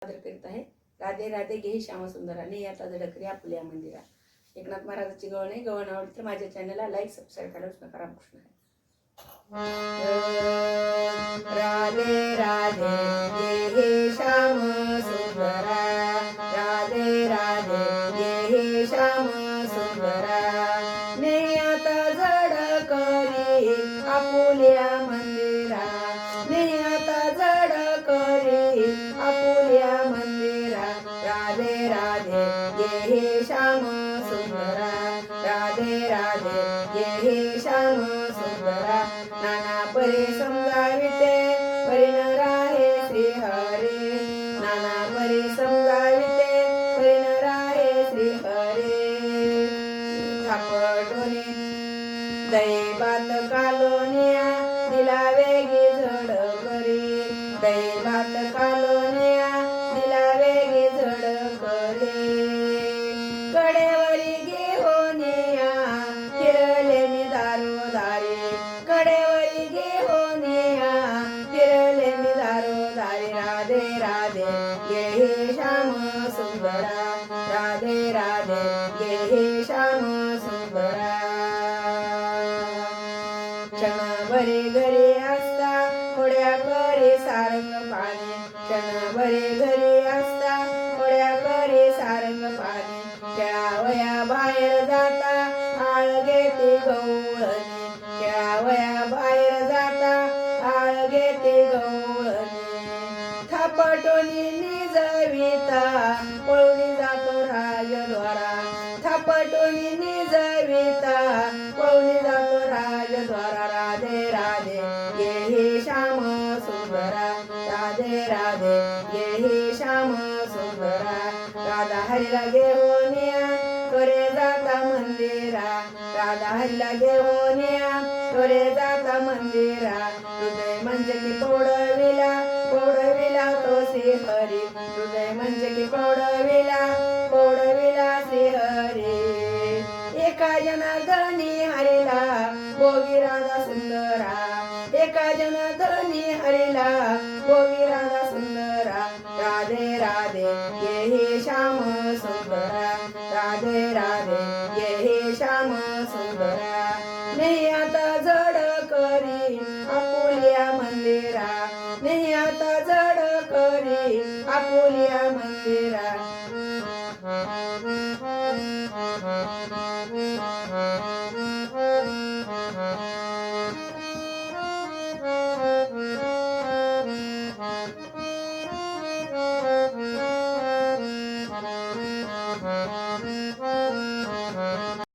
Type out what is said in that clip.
सादर करीत आहे. राधे राधे घे श्याम सुंदरा ने आता झडकरी आपल्या मंदिरा. एकनाथ महाराजांची गवळ आहे. गवळ आवडली तर माझ्या चॅनलला लाईक सबस्क्राईब करायला विसरू नका. रामकृष्ण हरी. राधे राधे घे श्याम सुंदरा. राधे राधे घे श्याम सुंदरा ने आता झडकरी आपुल्या मंदिरा. ने आता झडकरी आपुल्या मंदिरा. राधे राधे घे श्याम सुंदरा. राधे राधे घे श्याम सुंदरा. नाना परे समजाविते परी न राहे श्री हरे. नाना परे समजाविते परी न राहे श्री हरे. थापटोने दैवात कालोनिया दिला वेगी झडकरी. दैवात कालोनिया दिला वेगी झडकरी. कडेवरी घेऊनिया फिरले मी दारोदारी. कडेवरी घेऊनिया फिरले मी दारोदारी. राधे राधे घे श्याम सुंदरा. राधे राधे घे श्याम सुंदरा. क्षणभरी घरी असता थोड्या करी सारंग पाणी. क्षणभरी घरी असता थोड्या करी सारंग पाणी. खेळावया बाहेर जाता आळ घेते गवळणी. खेळावया बाहेर जाता आळ घेते गवळणी. थापटोनी निजविता पळून जातो राजद्वारा. थापटोनी निजविता पळून जातो राजद्वारा. राधे राधे घे श्याम सुंदरा. राधे राधे घे श्याम सुंदरा. राधा हरीला घेऊनिया तोरे जाता मंदिरा. राधा हरीला घेऊनिया तोरे जाता मंदिरा. हृदय म्हणजे की पौडविला पौडविला तो श्री हरी. हृदय म्हणजे की पौडविला पौडविला श्री हरी. एका जनार्दनी हरीला भोगी राधा सुंदरा. एका जनार्दनी हरीला भोगी राधा सुंदरा. राधे राधे घे श्याम सुंदरा. राधे राधे घे श्याम सुंदरा. नाही आता झडकरी आपुल्या मंदिरा. नाही आता झडकरी आपुल्या मंदिरा.